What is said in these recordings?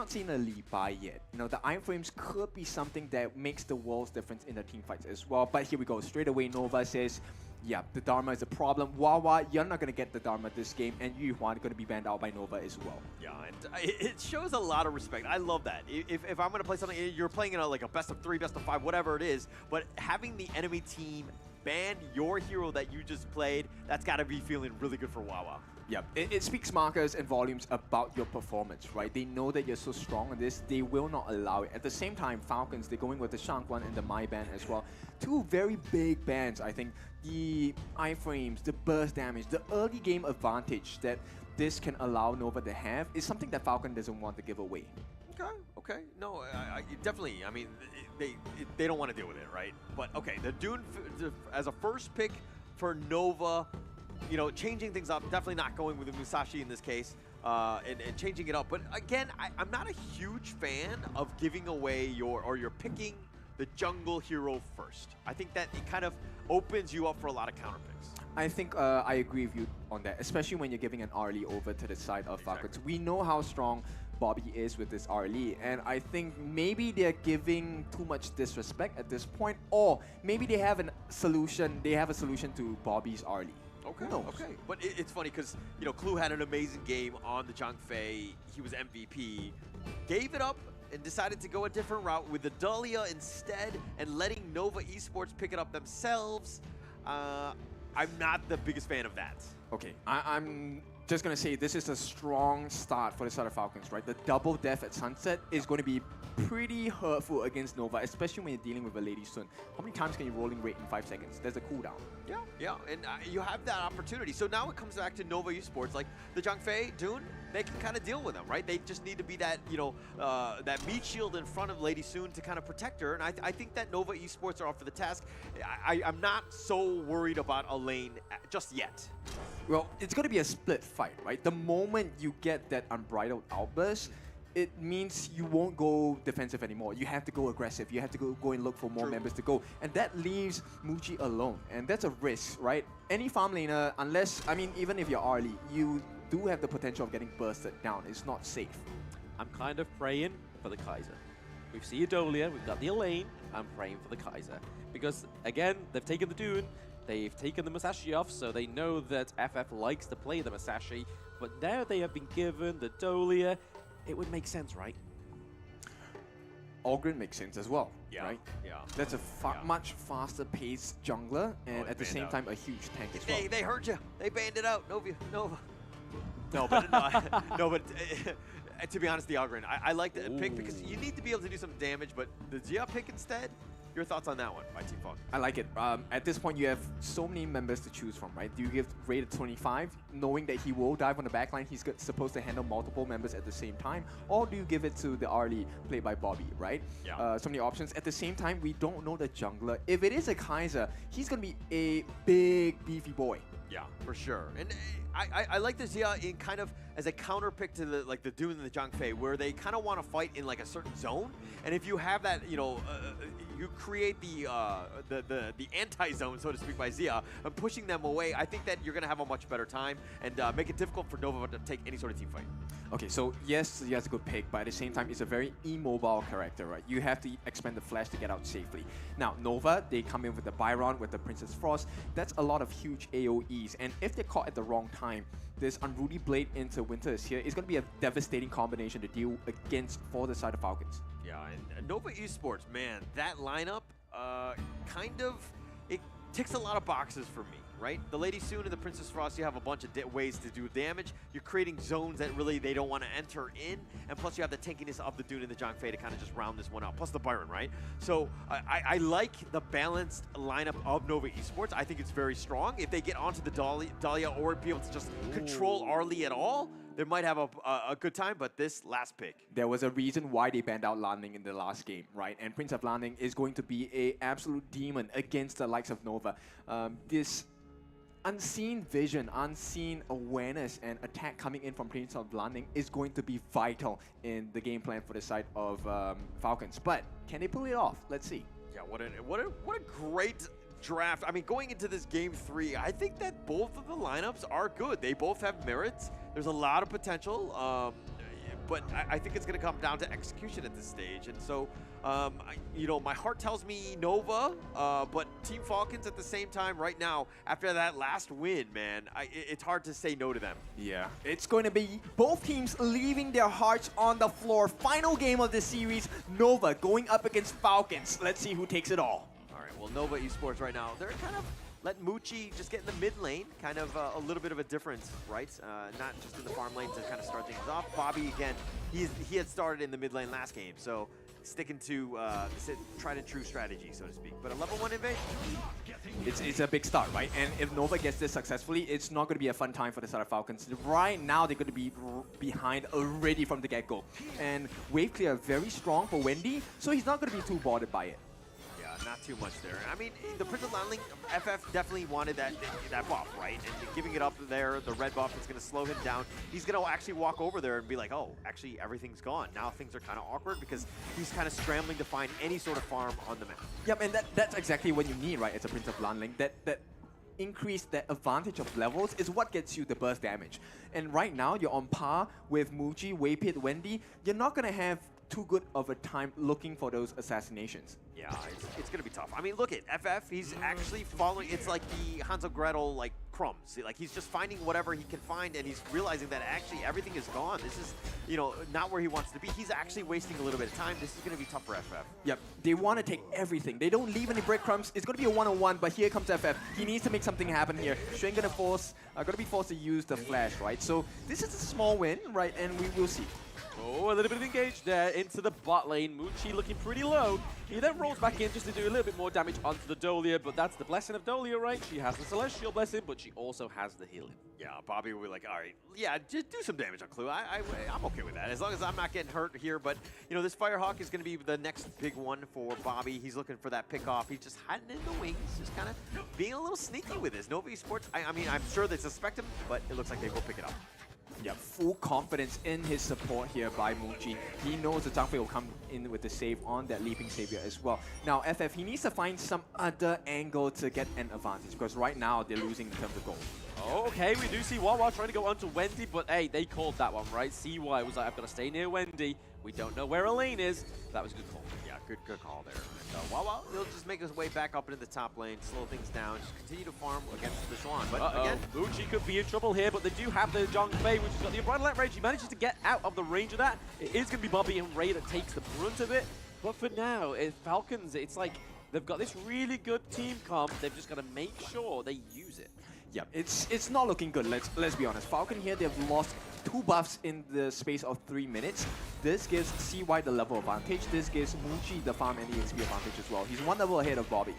not seen a lead buy yet. You know, the iframes could be something that makes the world's difference in the team fights as well. But here we go. Straight away, Nova says, yeah, the Dharma is a problem. Wawa, you're not going to get the Dharma this game, and Yuhuan are going to be banned out by Nova as well. Yeah, and it shows a lot of respect. I love that. If I'm going to play something, you're playing in like a best of 3, best of 5, whatever it is, but having the enemy team ban your hero that you just played, that's got to be feeling really good for Wawa. Yeah, it speaks markers and volumes about your performance, right? They know that you're so strong on this, they will not allow it. At the same time, Falcons, they're going with the Shangguan and the Mai ban as well. Two very big bans, I think. The iframes, the burst damage, the early game advantage that this can allow Nova to have is something that Falcon doesn't want to give away. Okay. No, definitely. I mean, they don't want to deal with it, right? But okay, the Dune as a first pick for Nova, you know, changing things up, definitely not going with the Musashi in this case, and changing it up. But again, I'm not a huge fan of giving away you're picking the jungle hero first. I think that it kind of opens you up for a lot of counter picks. I think I agree with you on that, especially when you're giving an Arlie over to the side of Falcons. We know how strong Bobby is with this Arlie, and I think maybe they're giving too much disrespect at this point, or maybe they have a solution to Bobby's Arlie. Okay. But it's funny because, you know, Clue had an amazing game on the Zhang Fei. He was MVP, gave it up, and decided to go a different route with the Dahlia instead and letting Nova Esports pick it up themselves. I'm not the biggest fan of that. Okay, I'm just going to say this is a strong start for the side of Falcons, right? The double death at Sunset is going to be pretty hurtful against Nova, especially when you're dealing with a Lady Sun. How many times can you rolling rate in 5 seconds? There's a cooldown. Yeah, and you have that opportunity. So now it comes back to Nova Esports, like the Zhang Fei, Dune, they can kind of deal with them, right? They just need to be that, you know, that meat shield in front of Lady Sun to kind of protect her. And I think that Nova Esports are up for the task. I'm not so worried about a lane just yet. Well, it's going to be a split fight, right? The moment you get that unbridled outburst, it means you won't go defensive anymore. You have to go aggressive. You have to go and look for more members to go. And that leaves Muji alone. And that's a risk, right? Any farm laner, unless, I mean, even if you're Arlie, you do have the potential of getting bursted down. It's not safe. I'm kind of praying for the Kaiser. We've seen Adolia, we've got the Elaine. I'm praying for the Kaiser. Because, again, they've taken the Dune. They've taken the Musashi off, so they know that FF likes to play the Musashi. But now they have been given the Dolia. It would make sense, right? Ogren makes sense as well, right? Yeah. That's a much faster paced jungler, and at the same time a huge tank as well. They heard you. They banned it out. Nova. No, but no, but to be honest, the Ogren, I like the pick because you need to be able to do some damage. But the Zia pick instead. Your thoughts on that one by Team Falcon? I like it. At this point, you have so many members to choose from, right? Do you give rated 25, knowing that he will dive on the backline, he's supposed to handle multiple members at the same time? Or do you give it to the Arlie played by Bobby, right? Yeah. So many options. At the same time, we don't know the jungler. If it is a Kaiser, he's going to be a big, beefy boy. Yeah, for sure. And I like the Zia in kind of as a counter pick to the Dune and the Zhang Fei, where they kind of want to fight in like a certain zone. And if you have that, you know, you create the anti-zone, so to speak, by Zia, and pushing them away, I think that you're going to have a much better time and make it difficult for Nova to take any sort of team fight. Okay, so yes, Zia's a good pick, but at the same time, it's a very immobile character, right? You have to expend the flash to get out safely. Now, Nova, they come in with the Byron, with the Princess Frost. That's a lot of huge AoEs, and if they're caught at the wrong time, this Unruly Blade into Winter is here. It's going to be a devastating combination to deal against for the side of Falcons. Yeah, and Nova Esports, man, that lineup kind of, it ticks a lot of boxes for me, right? The Lady Sun and the Princess Frost, you have a bunch of ways to do damage. You're creating zones that really they don't want to enter in, and plus you have the tankiness of the Dune and the Zhang Fei to kind of just round this one out, plus the Byron, right? So I like the balanced lineup of Nova Esports. I think it's very strong. If they get onto the Dahlia or be able to just control Arlie at all, they might have a good time, but this last pick. There was a reason why they banned out Landing in the last game, right? And Prince of Landing is going to be an absolute demon against the likes of Nova. This unseen vision, unseen awareness and attack coming in from Prince of Landing is going to be vital in the game plan for the side of Falcons. But can they pull it off? Let's see. Yeah, what a great draft. I mean, going into this game 3, I think that both of the lineups are good. They both have merits. There's a lot of potential. but I think it's going to come down to execution at this stage. And so, my heart tells me Nova, but Team Falcons at the same time right now, after that last win, man, it's hard to say no to them. Yeah, it's going to be both teams leaving their hearts on the floor. Final game of the series, Nova going up against Falcons. Let's see who takes it all. All right, well, Nova Esports right now, they're kind of letting Mucci just get in the mid lane, kind of a little bit of a difference, right? Not just in the farm lane to kind of start things off. Bobby, again, he had started in the mid lane last game, so sticking to tried and true strategy, so to speak. But a level 1 invasion. It's a big start, right? And if Nova gets this successfully, it's not going to be a fun time for the side of Falcons. Right now, they're going to be behind already from the get-go. And wave clear very strong for Wendy, so he's not going to be too bothered by it. Not too much there. I mean, the Prince of Landling, FF definitely wanted that buff, right? And giving it up there, the red buff is going to slow him down. He's going to actually walk over there and be like, oh, actually, everything's gone. Now things are kind of awkward because he's kind of scrambling to find any sort of farm on the map. Yep, and that's exactly what you need, right, as a Prince of Landling. That increase, that advantage of levels is what gets you the burst damage. And right now, you're on par with Muji, Waypit, Wendy. You're not going to have too good of a time looking for those assassinations. Yeah, it's going to be tough. I mean, look at FF. He's actually following. It's like the Hansel Gretel, like, crumbs. Like, he's just finding whatever he can find, and he's realizing that actually everything is gone. This is, not where he wants to be. He's actually wasting a little bit of time. This is going to be tough for FF. Yep, they want to take everything. They don't leave any breadcrumbs. It's going to be a one-on-one, but here comes FF. He needs to make something happen here. Shen going to be forced to use the flash, right? So this is a small win, right? And we will see. Oh, a little bit of engage there into the bot lane. Mucci looking pretty low. He then rolls back in just to do a little bit more damage onto the Dolia, but that's the blessing of Dolia, right? She has the Celestial Blessing, but she also has the healing. Yeah, Bobby will be like, all right, yeah, just do some damage on Clue. I'm okay with that, as long as I'm not getting hurt here. But, this Firehawk is going to be the next big one for Bobby. He's looking for that pick-off. He's just hiding in the wings, just kind of being a little sneaky with this. Nova Esports, I mean, I'm sure they suspect him, but it looks like they will pick it up. Yeah, full confidence in his support here by Muji. He knows the Zhang Fei will come in with the save on that Leaping Savior as well. Now, FF, he needs to find some other angle to get an advantage, because right now they're losing in terms of gold. Oh, okay, we do see Wawa trying to go onto Wendy, but hey, they called that one, right? CY was like, I've got to stay near Wendy. We don't know where Elaine is. That was a good call. Yeah, good call there. And Wawa, he'll just make his way back up into the top lane, slow things down, just continue to farm against the Swan. But again, Muji could be in trouble here, but they do have the Zhang Fei, which has got the Unbridled Rage. He manages to get out of the range of that. It is going to be Bobby and Ray that takes the brunt of it. But for now, Falcons, it's like they've got this really good team comp. They've just got to make sure they use it. Yeah, it's not looking good, let's be honest. Falcon here, they've lost 2 buffs in the space of 3 minutes. This gives CY the level advantage. This gives Muji the farm and the XP advantage as well. He's 1 level ahead of Bobby.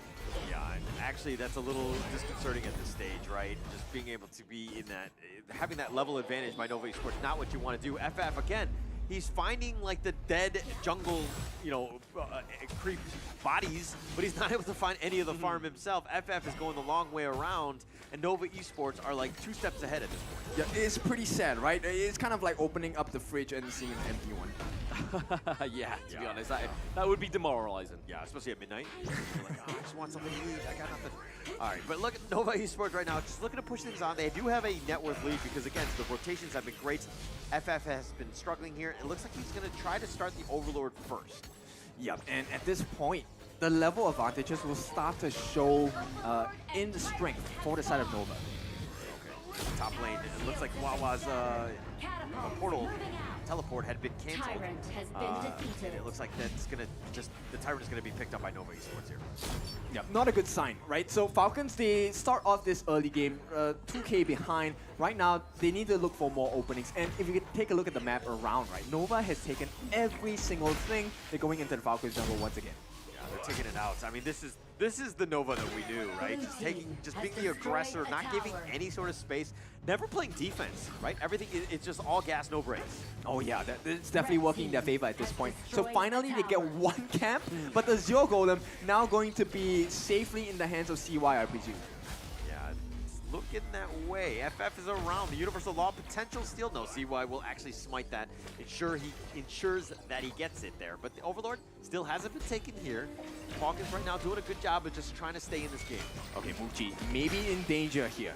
Yeah, and actually that's a little disconcerting at this stage, right? Just being able to be in that, having that level advantage by Nova Esports, not what you want to do. FF, again, he's finding like the dead jungle, creep bodies, but he's not able to find any of the farm himself. FF is going the long way around, and Nova Esports are like 2 steps ahead at this point. Yeah, it's pretty sad, right? It's kind of like opening up the fridge and seeing an empty one. Yeah, to be honest, that would be demoralizing. Yeah, especially at midnight. You're like, oh, I just want something to eat. I got nothing. All right, but look at Nova Esports right now, just looking to push things on. They do have a net worth lead because, again, the rotations have been great. FF has been struggling here. It looks like he's going to try to start the Overlord first. Yep, and at this point, the level advantages will start to show in the strength for the side of Nova. Okay, top lane. It looks like Wawa's portal teleport had been canceled. And it looks like that's gonna the Tyrant is gonna be picked up by Nova Esports here. Yep, not a good sign, right? So Falcons, they start off this early game 2K behind. Right now, they need to look for more openings. And if you take a look at the map around, right, Nova has taken every single thing. They're going into the Falcons jungle once again. They're taking it out. I mean, this is the Nova that we knew, right? Just being the aggressor, not giving any sort of space, never playing defense, right? Everything, it's just all gas, no brakes. Oh yeah, it's definitely working in their favor at this point. So finally they get 1 camp, but the Zero Golem now going to be safely in the hands of CY, I presume. Yeah, it's looking that way. FF is around. The Universal Law potential steal. No, CY will actually smite that. He ensures that he gets it there. But the Overlord still hasn't been taken here. Falcons right now doing a good job of just trying to stay in this game. Okay, Muji maybe in danger here.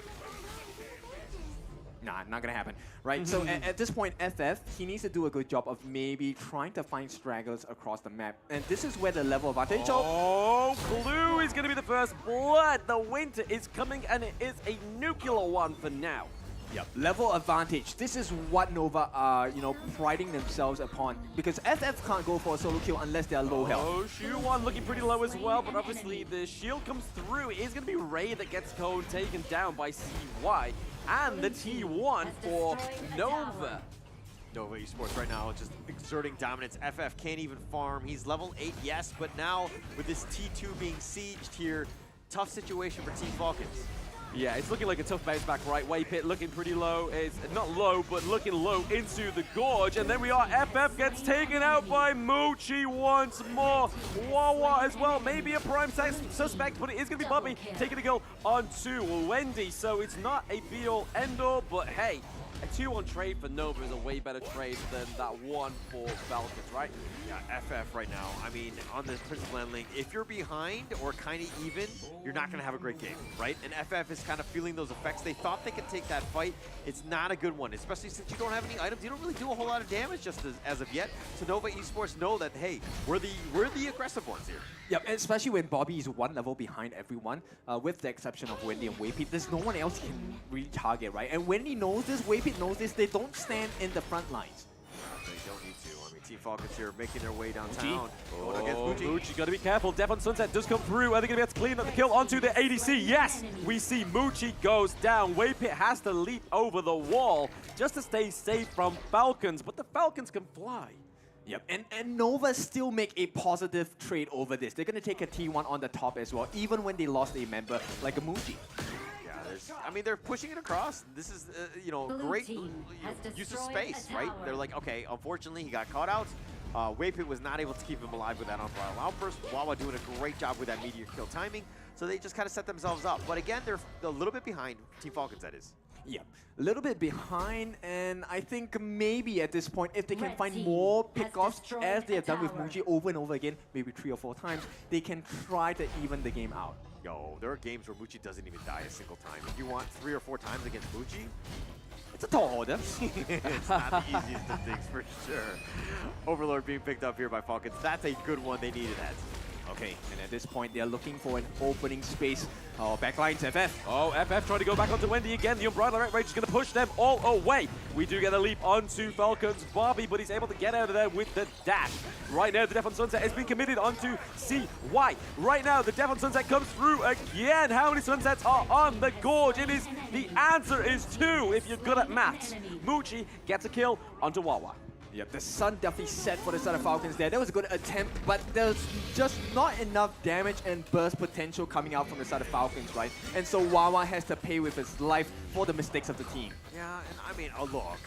Nah, not gonna happen, right? So at this point, FF, he needs to do a good job of maybe trying to find stragglers across the map. And this is where the level of advantage... Oh, Blue is going to be the first blood. The winter is coming, and it is a nuclear one for now. Yep. Level advantage. This is what Nova are, you know, priding themselves upon. Because FF can't go for a solo kill unless they are low health. Oh, Shu1 looking pretty low as well, but obviously the shield comes through. It is going to be Ray that gets Cone taken down by CY. And the T1 for Nova. Nova Esports right now just exerting dominance. FF can't even farm. He's level 8, yes, but now with this T2 being sieged here, tough situation for Team Falcons. Yeah, it's looking like a tough bounce back right. Waypit looking pretty low. It's not low, but looking low into the gorge. And then we are FF gets taken out by Mochi once more. Wawa as well. Maybe a prime suspect, but it is going to be Bobby taking a goal onto Wendy. So it's not a be-all, end-all, but hey, a 2-1 trade for Nova is a way better trade than that one for Falcons, right? Yeah, FF right now, I mean, on this Principal Land lane, if you're behind or kind of even, you're not going to have a great game, right? And FF is kind of feeling those effects. They thought they could take that fight. It's not a good one, especially since you don't have any items. You don't really do a whole lot of damage just as of yet. So Nova Esports know that, hey, we're the aggressive ones here. Yep, and especially when Bobby is one level behind everyone, with the exception of Wendy and Waypit, there's no one else he can really target, right? And Wendy knows this, Waypit knows this, they don't stand in the front lines. They don't need to. I mean, Team Falcons here making their way downtown. Going against Muji. Muji. Muji got to be careful. Death on Sunset does come through. Are they going to be able to clean up the kill onto the ADC? Yes! We see Muji goes down. Waypit has to leap over the wall just to stay safe from Falcons, but the Falcons can fly. Yep, and Nova still make a positive trade over this. They're going to take a T1 on the top as well, even when they lost a member like a Muji. I mean, they're pushing it across. This is, you know, great use of space, right? They're like, okay, unfortunately, he got caught out. Waypit was not able to keep him alive with that Unbridled Outburst. Wawa doing a great job with that meteor kill timing. So they just kind of set themselves up. But again, they're a little bit behind Team Falcons, that is. Yeah, a little bit behind, and I think maybe at this point, if they can find more pickoffs, as they have done with Muji over and over again, maybe 3 or 4 times, they can try to even the game out. Yo, there are games where Muji doesn't even die a single time. If you want 3 or 4 times against Muji, it's a tall order. it's not the easiest of things for sure. Overlord being picked up here by Falcons. That's a good one. They needed that. Okay, and at this point, they're looking for an opening space. Oh, backlines, FF. Oh, FF trying to go back onto Wendy again. The Unbridled Rage is going to push them all away. We do get a leap onto Falcons Bobby, but he's able to get out of there with the dash. Right now, the Death on Sunset has been committed onto CY. Right now, the Death on Sunset comes through again. How many sunsets are on the gorge? The answer is 2 if you're good at maths. Muji gets a kill onto Wawa. Yep, the sun definitely set for the side of Falcons there. That was a good attempt, but there's just not enough damage and burst potential coming out from the side of Falcons, right? And so Wawa has to pay with his life for the mistakes of the team. Yeah, and I mean, oh look,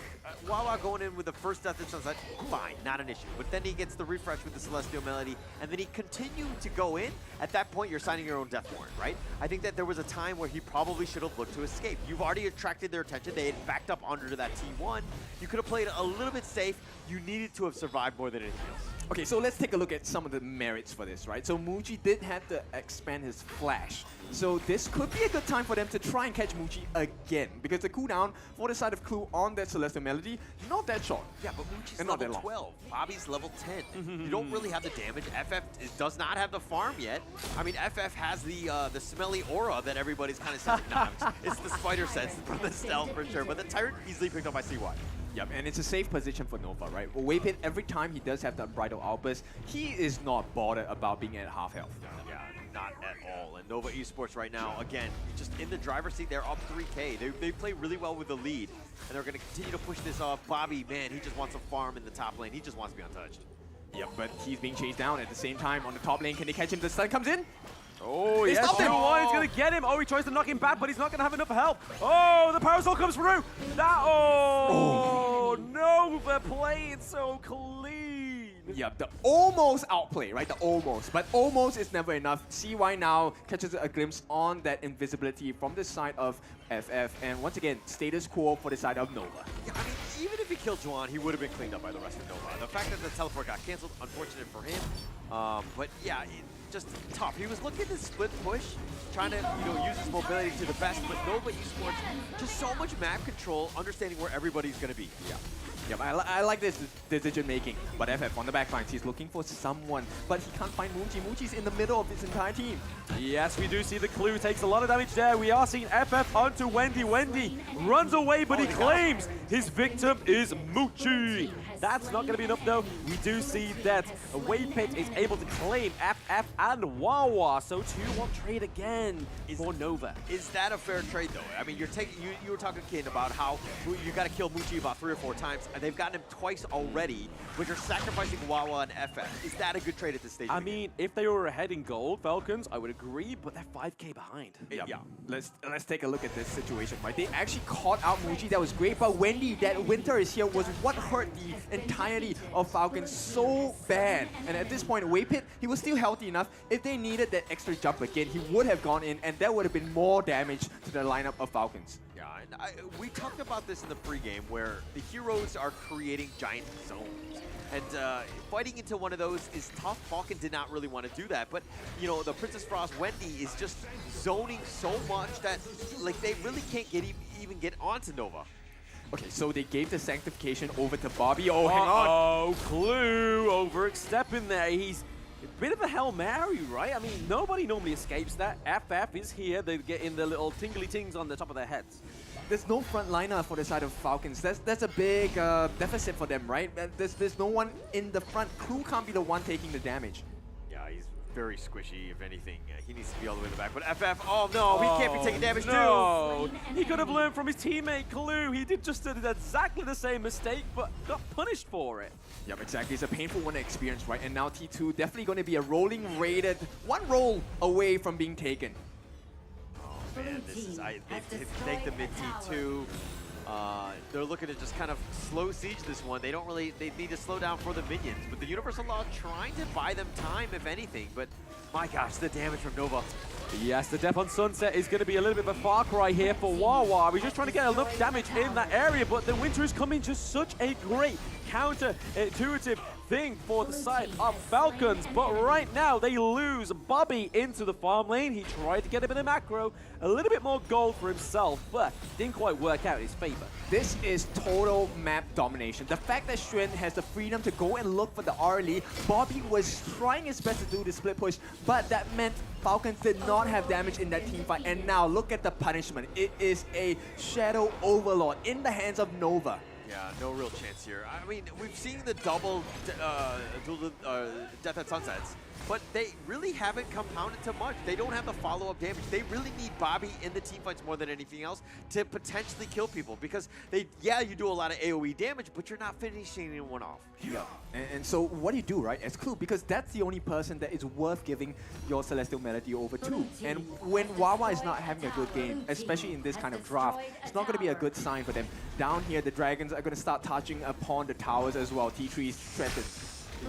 Wawa going in with the first Death and Sunset, fine, not an issue. But then he gets the refresh with the Celestial Melody, and then he continued to go in. At that point, you're signing your own death warrant, right? I think that there was a time where he probably should have looked to escape. You've already attracted their attention. They had backed up under that T1. You could have played a little bit safe. You needed to have survived more than anything else. Okay, so let's take a look at some of the merits for this, right? So Muji did have to expand his flash. So this could be a good time for them to try and catch Muji again, because the cooldown for the side of Clue on that Celestial Melody, not that short. Yeah, but Muji's level 12. Bobby's level 10. You don't really have the damage. FF does not have the farm yet. I mean, FF has the smelly aura that everybody's kind of saying. Nah, it's the spider sense from the stealth for sure, but the Tyrant easily picked up by CY. Yep, and it's a safe position for Nova, right? Well, Waypit, every time he does have the Unbridled Outburst, he is not bothered about being at half health. Yeah, not at all. And Nova Esports right now, again, just in the driver's seat, they're up 3K. They play really well with the lead, and they're going to continue to push this off. Bobby, man, he just wants a farm in the top lane. He just wants to be untouched. Yep, but he's being chased down at the same time on the top lane. Can they catch him? The stun comes in. Oh, yes, Shu1 is going to get him. Oh, he tries to knock him back, but he's not going to have enough help. Oh, the Power Soul comes through. Nova playing so clean. Yep, the almost outplay, right? The almost. But almost is never enough. CY now catches a glimpse on that invisibility from the side of FF. And once again, status quo for the side of Nova. Yeah, I mean, even if he killed Juan, he would have been cleaned up by the rest of Nova. The fact that the teleport got canceled, unfortunate for him. But yeah, just tough. He was looking to split push, trying to use his mobility to the best, but Nova Esports, just so much map control, understanding where everybody's going to be. Yeah. Yep, I like this decision making. But FF on the back lines, he's looking for someone, but he can't find Moonji. Moonji's in the middle of his entire team. Yes, we do see the clue takes a lot of damage there. We are seeing FF onto Wendy. Wendy runs away, but he claims his victim is Moochie. That's not going to be enough, though. We do see that Waypit is able to claim FF and Wawa. So 2-1 trade again for Nova. Is that a fair trade, though? I mean, you were talking, Ken, about how you got to kill Moochie about 3 or 4 times, and they've gotten him twice already, but you're sacrificing Wawa and FF. Is that a good trade at this stage? I mean, if they were ahead in gold, Falcons, I would agree, but they're 5K behind. Yeah. Let's take a look at this situation, right? They actually caught out Moochie. That was great, but Wendy, that Winter is here, was what hurt the entirety of Falcons so bad. And at this point, Waypit, he was still healthy enough. If they needed that extra jump again, he would have gone in, and that would have been more damage to the lineup of Falcons. Yeah, and we talked about this in the pregame, where the heroes are creating giant zones. And fighting into one of those is tough. Falcon did not really want to do that. But, the Princess Frost Wendy is just zoning so much that, like, they really can't even get onto Nova. Okay, so they gave the sanctification over to Bobby. Oh, hang on. Oh, Clue overstepping there. He's a bit of a Hail Mary, right? I mean, nobody normally escapes that. FF is here. They get in the little tingly tings on the top of their heads. There's no front liner for the side of Falcons. That's a big deficit for them, right? There's no one in the front. Clue can't be the one taking the damage. Yeah, he's very squishy, if anything. He needs to be all the way in the back. But FF, oh no, he can't be taking damage too. He could have learned from his teammate Clue. He did just exactly the same mistake, but got punished for it. Yep, exactly. It's a painful one to experience, right? And now T2 definitely going to be a rolling rated, one roll away from being taken. Oh man, this is they take the mid T2. They're looking to just kind of slow siege this one. They need to slow down for the minions. But the Universal Law trying to buy them time, if anything. But my gosh, the damage from Nova. Yes, the death on Sunset is going to be a little bit of a far cry here for Wawa. We're just trying to get enough damage in that area, but the Winter is coming just such a great counter-intuitive thing for the side of Falcons. But right now, they lose Bobby into the farm lane. He tried to get a bit of macro, a little bit more gold for himself, but didn't quite work out in his favor. This is total map domination. The fact that Xuan has the freedom to go and look for the RLE, Bobby was trying his best to do the split push, but that meant Falcons did not have damage in that team fight. And now look at the punishment. It is a Shadow Overlord in the hands of Nova. Yeah, no real chance here. I mean, we've seen the double Death at Sunsets, but they really haven't compounded to much. They don't have the follow-up damage. They really need Bobby in the team fights more than anything else to potentially kill people, because you do a lot of AoE damage, but you're not finishing anyone off. Yeah. And so what do you do, right, as Clue? Because that's the only person that is worth giving your Celestial Melody over to. And when Wawa is not having a good game, especially in this kind of draft, it's not going to be a good sign for them. Down here, the Dragons are going to start touching upon the towers as well. T3 is strengthened.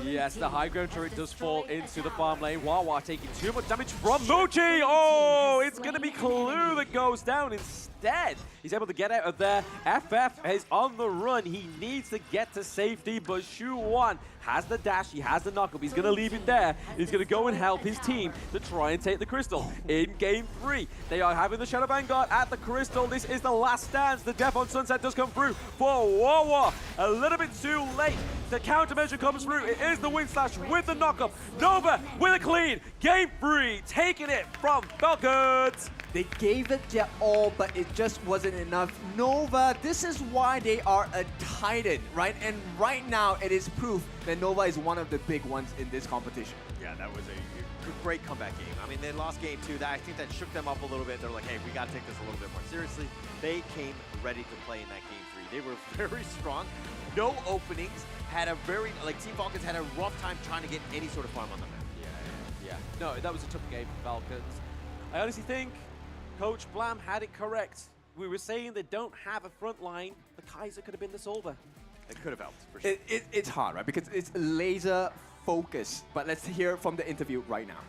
Yes, the high ground turret does fall into the farm lane. Wawa taking too much damage from Moochie. Oh, it's going to be Clue that goes down instead. He's able to get out of there. FF is on the run. He needs to get to safety, but Shu1 has the dash. He has the knockup. He's going to leave it there. He's going to go and help his team to try and take the crystal in game 3. They are having the Shadow Vanguard at the crystal. This is the last stance. The Death on Sunset does come through for Wawa. A little bit too late. The countermeasure comes through. It is the Wind Slash with the knockup. Nova with a clean. Game 3, taking it from Falcons. They gave it their all, but it just wasn't enough. Nova, this is why they are a titan, right? And right now, it is proof that Nova is one of the big ones in this competition. Yeah, that was a great comeback game. I mean, they lost game 2. I think that shook them up a little bit. They're like, hey, we got to take this a little bit more seriously. They came ready to play in that game 3. They were very strong. No openings. Team Falcons had a rough time trying to get any sort of farm on the map. Yeah. No, that was a tough game for Falcons. I honestly think Coach Blam had it correct. We were saying they don't have a front line. The Kaiser could have been the solver. It could have helped, for sure. It's hard, right? Because it's laser focus. But let's hear from the interview right now.